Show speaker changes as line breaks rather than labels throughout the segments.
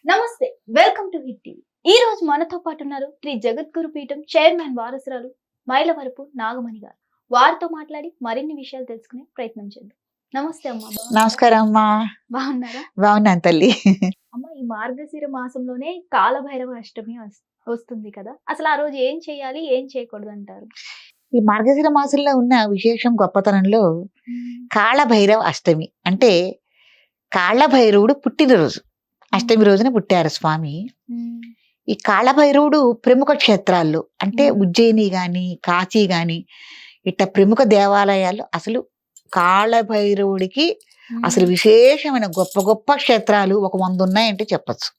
నమస్తే, welcome to hit TV. ఈ రోజు మనతో పాటు ఉన్నారు శ్రీ జగద్గురు పీఠం చైర్మన్ వారసురాలు మైలవరపు నాగమణి గారు. వారితో మాట్లాడి మరిన్ని విషయాలు తెలుసుకునే ప్రయత్నం చేద్దాం. నమస్తే అమ్మా.
నమస్కారం అమ్మా.
బాగున్నారా?
బాగున్నాను తల్లి.
అమ్మ, ఈ మార్గశిర మాసంలోనే కాలభైరవ అష్టమి వస్తుంది కదా, అసలు ఆ రోజు ఏం చేయాలి, ఏం చేయకూడదు అంటారు?
ఈ మార్గశిర మాసంలో ఉన్న విశేషం గొప్పతనంలో కాళభైరవ అష్టమి అంటే కాళభైరవుడు పుట్టినరోజు. అష్టమి రోజున పుట్టారు స్వామి. ఈ కాళభైరవుడు ప్రముఖ క్షేత్రాల్లో అంటే ఉజ్జయిని గాని కాశీ గాని ఇట్లా ప్రముఖ దేవాలయాలు అసలు కాళభైరవుడికి అసలు విశేషమైన గొప్ప గొప్ప క్షేత్రాలు ఒక 100 ఉన్నాయంటే చెప్పచ్చు.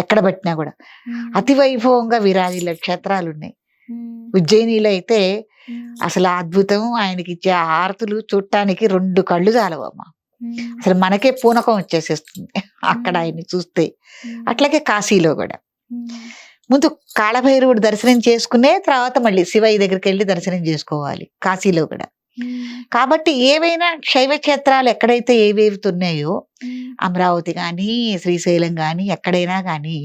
ఎక్కడ పట్టినా కూడా అతి వైభవంగా విరాజిల్ల క్షేత్రాలు ఉన్నాయి. ఉజ్జయినిలో అయితే అసలు అద్భుతం. ఆయనకి ఇచ్చే హారతులు చూడటానికి 2 కళ్ళు చాలవమ్మా. అసలు మనకే పూనకం వచ్చేసేస్తుంది అక్కడ ఆయన్ని చూస్తే. అట్లాగే కాశీలో కూడా ముందు కాళభైరవుడు దర్శనం చేసుకునే తర్వాత మళ్ళీ శివయ్య దగ్గరికి వెళ్ళి దర్శనం చేసుకోవాలి కాశీలో కూడా. కాబట్టి ఏవైనా శైవ క్షేత్రాలు ఎక్కడైతే ఏవేవి ఉన్నాయో అమరావతి కానీ శ్రీశైలం కానీ ఎక్కడైనా కానీ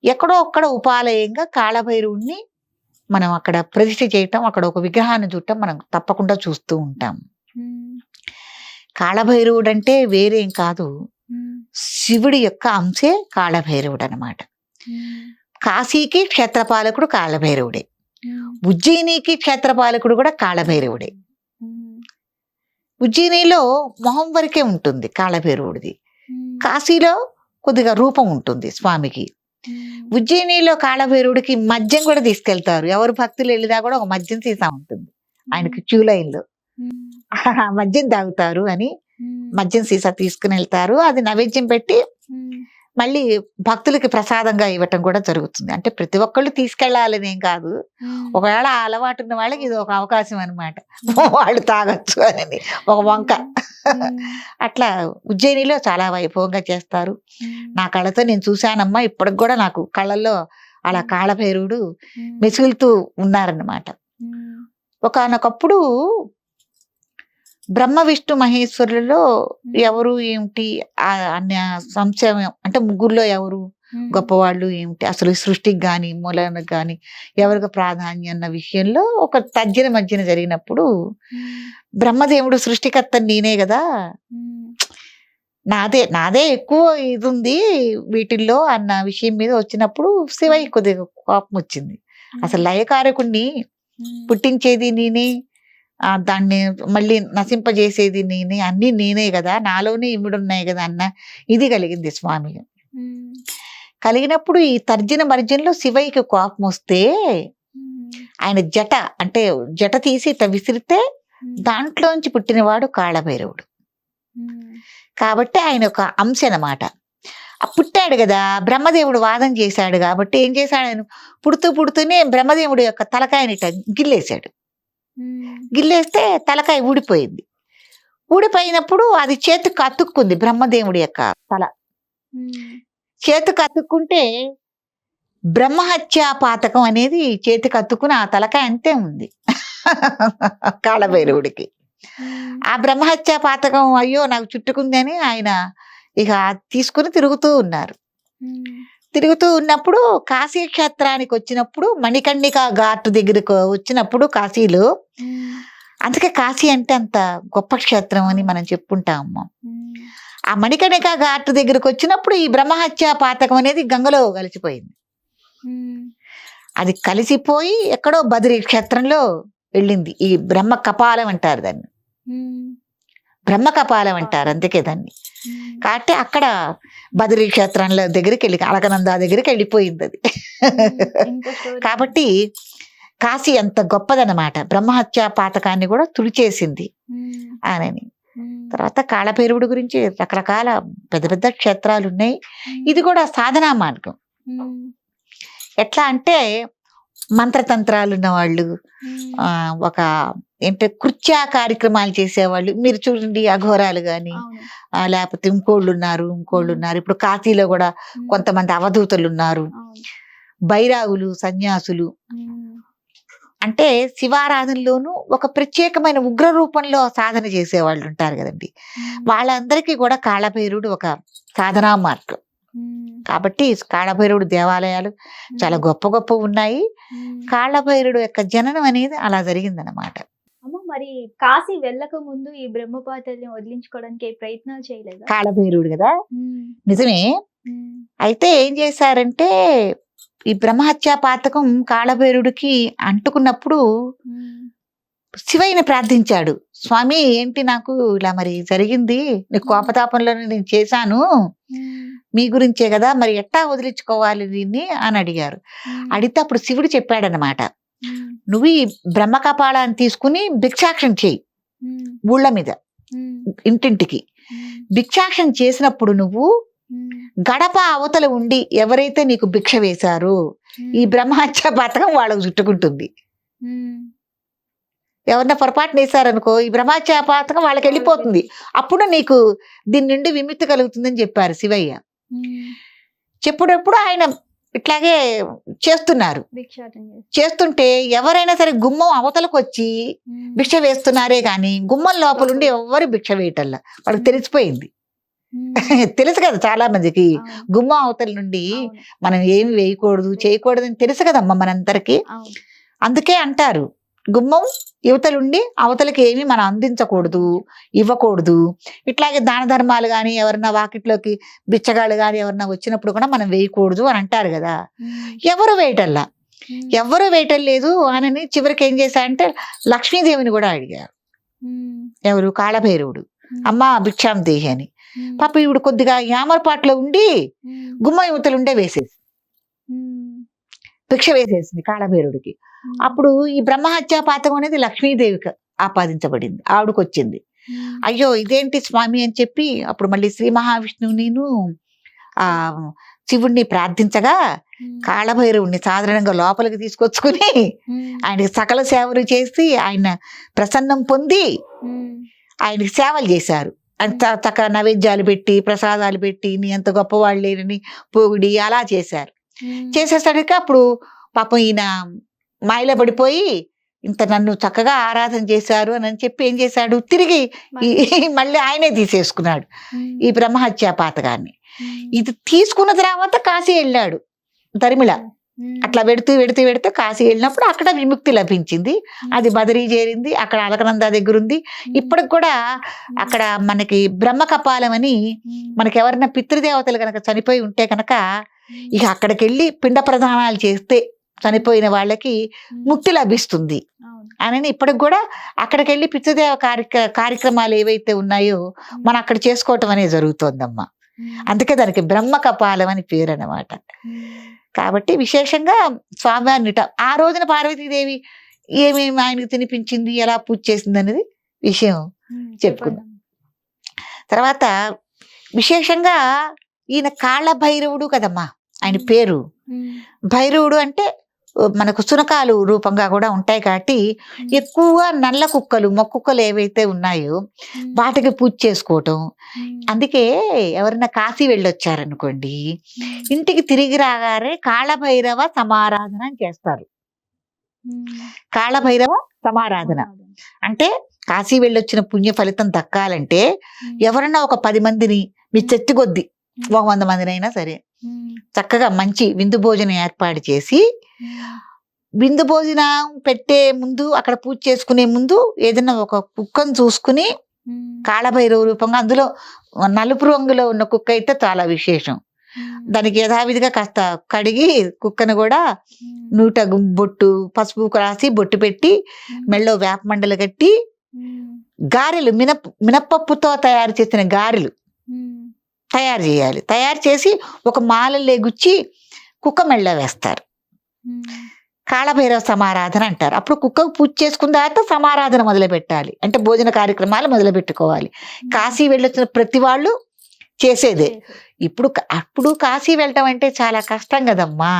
ఎక్కడో ఒక్కడ ఉపాలయంగా కాళభైరవుడిని మనం అక్కడ ప్రతిష్ఠ చేయటం, అక్కడ ఒక విగ్రహాన్ని చూడటం మనం తప్పకుండా చూస్తూ ఉంటాం. కాళభైరవుడు అంటే వేరేం కాదు, శివుడి యొక్క అంశే కాళభైరవుడు అనమాట. కాశీకి క్షేత్రపాలకుడు కాళభైరవుడే, ఉజ్జయినికి క్షేత్రపాలకుడు కూడా కాళభైరవుడే. ఉజ్జయినిలో మొహం వరకే ఉంటుంది కాళభైరవుడిది, కాశీలో కొద్దిగా రూపం ఉంటుంది స్వామికి. ఉజ్జయినిలో కాళభైరవుడికి మద్యం కూడా తీసుకెళ్తారు. ఎవరు భక్తులు వెళ్ళినా కూడా ఒక మద్యం సీసా ఉంటుంది ఆయనకి క్యూ లైన్ లో. మద్యం తాగుతారు అని మద్యం సీసా తీసుకుని వెళ్తారు. అది నైవేద్యం పెట్టి మళ్ళీ భక్తులకి ప్రసాదంగా ఇవ్వటం కూడా జరుగుతుంది. అంటే ప్రతి ఒక్కళ్ళు తీసుకెళ్లాలని ఏం కాదు, ఒకవేళ ఆ అలవాటు ఉన్న వాళ్ళకి ఇది ఒక అవకాశం అనమాట, వాళ్ళు తాగొచ్చు అని ఒక వంక. అట్లా ఉజ్జయినిలో చాలా వైభవంగా చేస్తారు. నా కళ్ళతో నేను చూశానమ్మా, ఇప్పటికి కూడా నాకు కళ్ళల్లో అలా కాళభైరవుడు మెసులుతూ ఉన్నారన్నమాట. ఒకానొకప్పుడు బ్రహ్మ విష్ణు మహేశ్వరులలో ఎవరు ఏమిటి అన్న సంశయం, అంటే ముగ్గురులో ఎవరు గొప్పవాళ్ళు ఏమిటి, అసలు సృష్టికి కానీ మూలానికి కానీ ఎవరికి ప్రాధాన్యం అన్న విషయంలో ఒక తర్జన మధ్యన జరిగినప్పుడు బ్రహ్మదేవుడు సృష్టికర్త నేనే కదా, నాదే ఎక్కువ ఇది ఉంది వీటిల్లో అన్న విషయం మీద వచ్చినప్పుడు శివయ్య కొద్దిగా కోపం వచ్చింది. అసలు లయకారకుణ్ణి పుట్టించేది నేనే, దాన్ని మళ్ళీ నశింపజేసేది నేనే, అన్ని నేనే కదా, నాలోనే ఇమిడున్నాయి కదా అన్న ఇది కలిగింది స్వామి. కలిగినప్పుడు ఈ తర్జన మర్జనలో శివయ్యకి కోపం వస్తే ఆయన జట తీసి ఇట్లా విసిరితే దాంట్లోంచి పుట్టినవాడు కాళభైరవుడు. కాబట్టి ఆయన ఒక అంశ అన్నమాట. పుట్టాడు కదా, బ్రహ్మదేవుడు వాదం చేశాడు కాబట్టి ఏం చేశాడు, ఆయన పుడుతూనే బ్రహ్మదేవుడు యొక్క తలకాయని గిల్లేశాడు. గిల్లేస్తే తలకాయ ఊడిపోయింది. ఊడిపోయినప్పుడు అది చేతికి అతుక్కుంది, బ్రహ్మదేవుడి యొక్క తల చేతికి అతుక్కుంటే బ్రహ్మహత్యా పాతకం అనేది చేతికి అతుక్కుని ఆ తలకాయ అంతే ఉంది కాళభైరవుడికి. ఆ బ్రహ్మహత్యా పాతకం అయ్యో నాకు చుట్టుకుంది అని ఆయన ఇక తీసుకుని తిరుగుతూ ఉన్నారు. తిరుగుతూ ఉన్నప్పుడు కాశీ క్షేత్రానికి వచ్చినప్పుడు మణికర్ణికా ఘాట్ దగ్గరకు వచ్చినప్పుడు కాశీలో, అందుకే కాశీ అంటే అంత గొప్ప క్షేత్రం అని మనం చెప్పుకుంటాము. ఆ మణికర్ణికా ఘాట్ దగ్గరకు వచ్చినప్పుడు ఈ బ్రహ్మహత్యా పాతకం అనేది గంగలో కలిసిపోయింది. అది కలిసిపోయి ఎక్కడో బద్రీ క్షేత్రంలో వెళ్ళింది. ఈ బ్రహ్మ కపాలం అంటారు దాన్ని, బ్రహ్మ కపాలం అంటారు అందుకే దాన్ని. కాబట్టి అక్కడ బద్రీ క్షేత్రంలో దగ్గరికి వెళ్ళి అలకనంద దగ్గరికి వెళ్ళిపోయింది అది. కాబట్టి కాశీ అంత గొప్పదన్నమాట, బ్రహ్మహత్యా పాతకాన్ని కూడా తుడిచేసింది అని. తర్వాత కాళభైరవుడి గురించి రకరకాల పెద్ద పెద్ద క్షేత్రాలు ఉన్నాయి. ఇది కూడా సాధనా మార్గం. ఎట్లా అంటే మంత్రతంత్రాలు ఉన్నవాళ్ళు, ఒక ఏంటంటే కృత్యా కార్యక్రమాలు చేసేవాళ్ళు మీరు చూడండి, అఘోరాలు కానీ లేకపోతే ఇంకోళ్ళు ఉన్నారు. ఇప్పుడు కాశీలో కూడా కొంతమంది అవధూతలు ఉన్నారు, బైరాగులు, సన్యాసులు. అంటే శివారాధనలోనూ ఒక ప్రత్యేకమైన ఉగ్ర రూపంలో సాధన చేసేవాళ్ళు ఉంటారు కదండి. వాళ్ళందరికీ కూడా కాళభైరవుడు ఒక సాధనా మార్గం. కాబట్టి కాళభైరవుడు దేవాలయాలు చాలా గొప్ప గొప్ప ఉన్నాయి. కాళభైరవుడు యొక్క జననం అనేది అలా జరిగిందనమాట.
అమ్మ మరి కాశీ వెళ్ళక ముందు ఈ బ్రహ్మపాతల్యం వదిలించుకోవడానికి ఏ ప్రయత్నాలు చేయలేదా?
కాళభైరవుడు కదా, నిజమే. అయితే ఏం చేశారంటే ఈ బ్రహ్మహత్యా పాతకం కాళభైరవుడికి అంటుకున్నప్పుడు శివయ్యని ప్రార్థించాడు. స్వామి ఏంటి నాకు ఇలా మరి జరిగింది, నీ కోపతాపంలోనే నేను చేశాను, మీ గురించే కదా, మరి ఎట్టా వదిలించుకోవాలి దీన్ని అని అడిగారు. అడిగితే అప్పుడు శివుడు చెప్పాడనమాట, నువ్వు ఈ బ్రహ్మ కపాలాన్ని తీసుకుని భిక్షాక్షం చేయి, ఊళ్ళ మీద ఇంటింటికి భిక్షాక్షం చేసినప్పుడు నువ్వు గడప అవతల ఉండి ఎవరైతే నీకు భిక్ష వేశారో ఈ బ్రహ్మహత్య పథకం వాళ్ళకు చుట్టుకుంటుంది. ఎవరన్నా పొరపాటున వేశారనుకో ఈ బ్రహ్మహత్య పథకం వాళ్ళకి వెళ్ళిపోతుంది, అప్పుడు నీకు దీని నుండి విముక్తి కలుగుతుందని చెప్పారు శివయ్య. చెప్పుడప్పుడు ఆయన ఇట్లాగే చేస్తున్నారు. చేస్తుంటే ఎవరైనా సరే గుమ్మం అవతలకు వచ్చి భిక్ష వేస్తున్నారే గాని గుమ్మం లోపలుండి ఎవరు భిక్ష వేయటల్లా, వాళ్ళకి తెలిసిపోయింది. తెలుసు కదా చాలా మందికి గుమ్మం అవతల నుండి మనం ఏమి వేయకూడదు చేయకూడదు అని తెలుసు కదమ్మా మనందరికి. అందుకే అంటారు గుమ్మం యువతలుండి అవతలకి ఏమి మనం అందించకూడదు, ఇవ్వకూడదు. ఇట్లాగే దాన ధర్మాలు కానీ ఎవరన్నా వాకిట్లోకి బిచ్చగాళ్ళు కానీ ఎవరన్నా వచ్చినప్పుడు కూడా మనం వేయకూడదు అని అంటారు కదా. ఎవరు వేయటల్లా, ఎవరు వేయటం లేదు అని చివరికి ఏం చేశారంటే లక్ష్మీదేవిని కూడా అడిగారు. ఎవరు? కాళభైరవుడు. అమ్మ భిక్షాం దేహి అని. పాప ఇవిడు కొద్దిగా యామరపాట్లో ఉండి గుమ్మ యువతలుండే వేసేసి భిక్ష వేసేసింది కాళభైరవుడికి. అప్పుడు ఈ బ్రహ్మహత్యా పాతకం అనేది లక్ష్మీదేవికి ఆపాదించబడింది, ఆవిడకి వచ్చింది. అయ్యో ఇదేంటి స్వామి అని చెప్పి అప్పుడు మళ్ళీ శ్రీ మహావిష్ణువు నేను ఆ శివుణ్ణి ప్రార్థించగా కాళభైరవుణ్ణి సాధారణంగా లోపలికి తీసుకొచ్చుకుని ఆయనకి సకల సేవలు చేసి ఆయన ప్రసన్నం పొంది ఆయనకి సేవలు చేశారు. అంత చక్కగా నైవేద్యాలు పెట్టి ప్రసాదాలు పెట్టి నీ ఎంత గొప్పవాళ్ళు లేరని పొగిడి అలా చేశారు. చేసేసరికి అప్పుడు పాపం ఈయన మాయలో పడిపోయి ఇంత నన్ను చక్కగా ఆరాధన చేశారు అని చెప్పి ఏం చేశాడు, తిరిగి మళ్ళీ ఆయనే తీసేసుకున్నాడు ఈ బ్రహ్మహత్యా పాతకాన్ని. ఇది తీసుకున్న తర్వాత కాశీ వెళ్ళాడు తరిమిళ. అట్లా వెడితే కాశీ వెళ్ళినప్పుడు అక్కడ విముక్తి లభించింది. అది బదరీ చేరింది, అక్కడ అలకనంద దగ్గర ఉంది. ఇప్పటికి కూడా అక్కడ మనకి బ్రహ్మ కపాలం అని మనకి ఎవరైనా పితృదేవతలు కనుక చనిపోయి ఉంటే కనుక ఇక అక్కడికి వెళ్ళి పిండ ప్రదానాలు చేస్తే చనిపోయిన వాళ్ళకి ముక్తి లభిస్తుంది అని ఇప్పటికి కూడా అక్కడికి వెళ్ళి పితృదేవ కార్యక్రమాలు ఏవైతే ఉన్నాయో మనం అక్కడ చేసుకోవటం అనేది జరుగుతోందమ్మా. అందుకే బ్రహ్మ కపాలం అని పేరు అన్నమాట. కాబట్టి విశేషంగా స్వామివారిని ఆ రోజున పార్వతీదేవి ఏమేమి ఆయనకు తినిపించింది, ఎలా పూజ చేసింది అనేది విషయం చెప్పుకుందాం. తర్వాత విశేషంగా ఈయన కాళభైరవుడు కదమ్మా ఆయన పేరు. భైరవుడు అంటే మనకు సునకాలు రూపంగా కూడా ఉంటాయి కాబట్టి ఎక్కువగా నల్ల కుక్కలు మొక్కుక్కలు ఏవైతే ఉన్నాయో వాటికి పూజ చేసుకోవటం. అందుకే ఎవరైనా కాశీ వెళ్ళొచ్చారనుకోండి ఇంటికి తిరిగి రాగానే కాళభైరవ సమారాధన అని చేస్తారు. కాళభైరవ సమారాధన అంటే కాశీ వెళ్ళొచ్చిన పుణ్య ఫలితం దక్కాలంటే ఎవరన్నా ఒక 10 మందిని మీ చెత్తి కొద్ది 100 మందినైనా సరే చక్కగా మంచి విందు భోజనం ఏర్పాటు చేసి విందు భోజనం పెట్టే ముందు అక్కడ పూజ చేసుకునే ముందు ఏదైనా ఒక కుక్కను చూసుకుని కాళభైరవ రూపంగా అందులో నలుపు రంగులో ఉన్న కుక్క అయితే చాలా విశేషం. దానికి యథావిధిగా కాస్త కడిగి కుక్కను కూడా నూట బొట్టు పసుపు రాసి బొట్టు పెట్టి మెళ్ళో వేప మండలు కట్టి గారెలు మినపప్పుతో తయారు చేసిన గారెలు తయారు చేయాలి. తయారు చేసి ఒక మాలలే గుచ్చి కుక్క మెళ్ళ వేస్తారు. కాళభైరవ సమారాధన అంటారు. అప్పుడు కుక్కకు పూజ చేసుకున్న తర్వాత సమారాధన మొదలు పెట్టాలి, అంటే భోజన కార్యక్రమాలు మొదలు పెట్టుకోవాలి. కాశీ వెళ్ళొచ్చిన ప్రతి వాళ్ళు చేసేదే. అప్పుడు కాశీ వెళ్ళటం అంటే చాలా కష్టం కదమ్మా.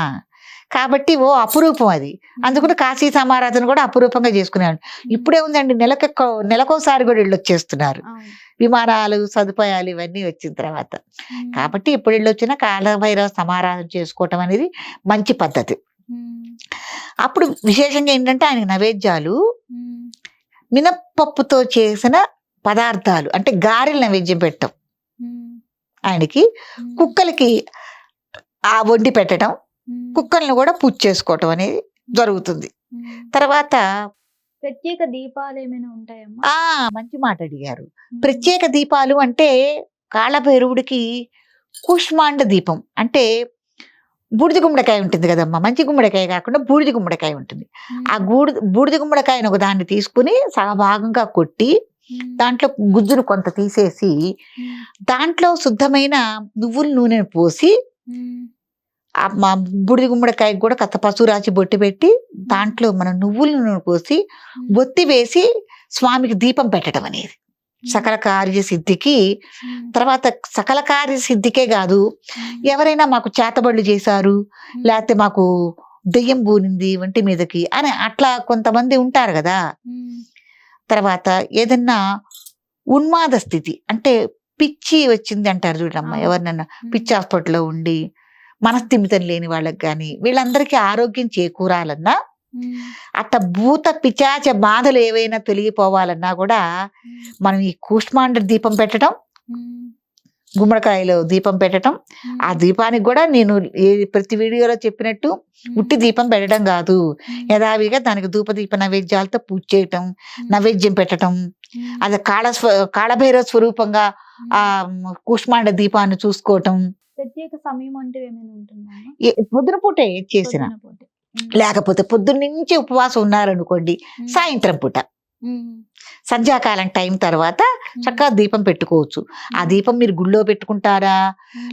కాబట్టి అపురూపం అది. అందుకని కాశీ సమారాధన కూడా అపురూపంగా చేసుకునేవాడు. ఇప్పుడే ఉందండి నెలకోసారి కూడా వెళ్ళొచ్చేస్తున్నారు, విమానాలు సదుపాయాలు ఇవన్నీ వచ్చిన తర్వాత. కాబట్టి ఇప్పుడు వెళ్ళొచ్చిన కాళభైరవ సమారాధన చేసుకోవటం అనేది మంచి పద్ధతి. అప్పుడు విశేషంగా ఏంటంటే ఆయనకి నైవేద్యాలు మినప్పప్పుతో చేసిన పదార్థాలు అంటే గారెలు నైవేద్యం పెట్టం ఆయనకి. కుక్కలకి ఆ వండి పెట్టడం,
ఉమ్,
కుక్కల్ని కూడా పూజ చేసుకోవటం అనేది జరుగుతుంది.
ఉమ్.
తర్వాత
ప్రత్యేక దీపాలు ఏమైనా ఉంటాయమ్మా?
మంచి మాట అడిగారు. ప్రత్యేక దీపాలు అంటే కాళభైరవుడికి కూష్మాండ దీపం అంటే బూడిద గుమ్మడికాయ ఉంటుంది కదమ్మా, మంచి గుమ్మడికాయ కాకుండా బూడిద గుమ్మడికాయ ఉంటుంది. ఆ బూడిద గుమ్మడికాయను ఒక దాన్ని తీసుకుని సగభాగంగా కొట్టి దాంట్లో గుజ్జును కొంత తీసేసి దాంట్లో శుద్ధమైన నువ్వుల నూనెను పోసి మా బూడిద గుమ్మడికాయకు కూడా కథ పసుపు రాచి బొట్టి పెట్టి దాంట్లో మనం నువ్వుల నూనె పోసి బొత్తి వేసి స్వామికి దీపం పెట్టడం అనేది సకల కార్య సిద్ధికి. తర్వాత సకల కార్య సిద్ధికే కాదు, ఎవరైనా మాకు చేతబడులు చేశారు, లేకపోతే మాకు దెయ్యం బూనింది ఒంటి మీదకి అని అట్లా కొంతమంది ఉంటారు కదా. తర్వాత ఏదన్నా ఉన్మాద స్థితి అంటే పిచ్చి వచ్చింది అంటారు చూడమ్మా, ఎవరినన్నా పిచ్చి హాస్పిటల్లో ఉండి మనస్థిమితం లేని వాళ్ళకి కానీ వీళ్ళందరికీ ఆరోగ్యం చేకూరాలన్నా, అట్ట భూత పిచాచ బాధలు ఏవైనా తొలగిపోవాలన్నా కూడా మనం ఈ కూష్మాండ దీపం పెట్టడం, గుమ్మడికాయలో దీపం పెట్టడం. ఆ దీపానికి కూడా నేను ప్రతి వీడియోలో చెప్పినట్టు ఉట్టి దీపం పెట్టడం కాదు, యథావిగా దానికి ధూపదీప నైవేద్యాలతో పూజ చేయటం, నైవేద్యం పెట్టడం. అది కాళభైరవ స్వరూపంగా ఆ కూష్మాండ దీపాన్ని చూసుకోవటం.
ప్రత్యేక సమయం అంటే ఏమైనా ఉంటుందా?
పొద్దున పూట చేసిన, లేకపోతే పొద్దున్న నుంచి ఉపవాసం ఉన్నారనుకోండి, సాయంత్రం పూట సంధ్యాకాలం టైం తర్వాత చక్కగా దీపం పెట్టుకోవచ్చు. ఆ దీపం మీరు గుళ్ళో పెట్టుకుంటారా,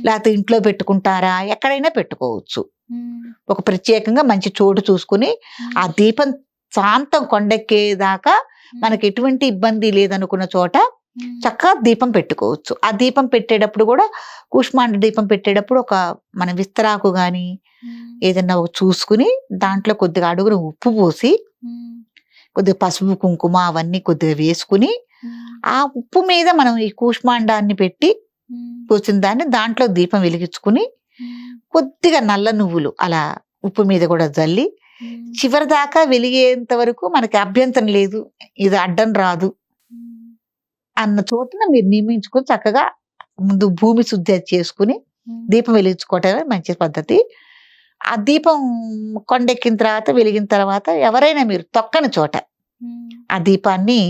లేకపోతే ఇంట్లో పెట్టుకుంటారా, ఎక్కడైనా పెట్టుకోవచ్చు. ఒక ప్రత్యేకంగా మంచి చోటు చూసుకుని ఆ దీపం శాంతం కొండెక్కేదాకా మనకి ఎటువంటి ఇబ్బంది లేదనుకున్న చోట చక్కగా దీపం పెట్టుకోవచ్చు. ఆ దీపం పెట్టేటప్పుడు కూడా కూష్మాండ దీపం పెట్టేటప్పుడు ఒక మన విస్తరాకు గాని ఏదన్నా చూసుకుని దాంట్లో కొద్దిగా అడుగున ఉప్పు పోసి కొద్దిగా పసుపు కుంకుమ అవన్నీ కొద్దిగా వేసుకుని ఆ ఉప్పు మీద మనం ఈ కూష్మాండాన్ని పెట్టి పోసిన దాన్ని దాంట్లో దీపం వెలిగించుకుని కొద్దిగా నల్ల నువ్వులు అలా ఉప్పు మీద కూడా జల్లి చివరి దాకా వెలిగేంత వరకు మనకి అభ్యంతరం లేదు, ఇది అడ్డం రాదు అన్న చోటున మీరు నియమించుకొని చక్కగా ముందు భూమి శుద్ధి చేసుకుని దీపం వెలిగించుకోవటమే మంచి పద్ధతి. ఆ దీపం కొండెక్కిన తర్వాత వెలిగిన తర్వాత ఎవరైనా మీరు తొక్కని చోట ఆ దీపాన్ని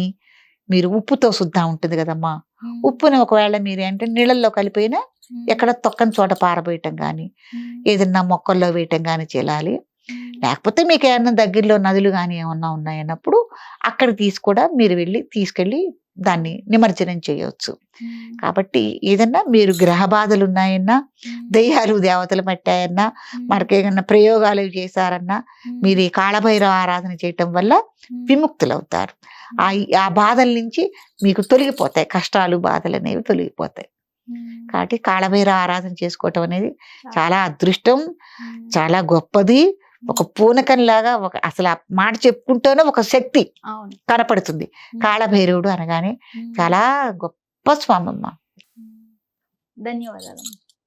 మీరు ఉప్పుతో శుద్ధ ఉంటుంది కదమ్మా, ఉప్పుని ఒకవేళ మీరు అంటే నీళ్ళల్లో కలిపినా ఎక్కడ తొక్కని చోట పారబోయటం కానీ ఏదన్నా మొక్కల్లో వేయటం కానీ చేయాలి. లేకపోతే మీకు ఏమన్నా దగ్గరలో నదులు కానీ ఏమన్నా ఉన్నాయన్నప్పుడు అక్కడ మీరు తీసుకెళ్ళి దాన్ని నిమజ్జనం చేయవచ్చు. కాబట్టి ఏదన్నా మీరు గ్రహ బాధలు ఉన్నాయన్నా, దయ్యాలు దేవతలు పట్టాయన్నా, మనకేమన్నా ప్రయోగాలు చేశారన్నా మీరు ఈ కాళభైరవ ఆరాధన చేయటం వల్ల విముక్తులవుతారు. ఆ బాధల నుంచి మీకు తొలగిపోతాయి, కష్టాలు బాధలు అనేవి తొలగిపోతాయి. కాబట్టి కాళభైరవ ఆరాధన చేసుకోవటం అనేది చాలా అదృష్టం, చాలా గొప్పది. ఒక పూనకం లాగా అసలు ఆ మాట చెప్పుకుంటూనే ఒక శక్తి కనపడుతుంది. కాళభైరవుడు అనగానే చాలా గొప్ప స్వామి అమ్మ.
ధన్యవాదాలు.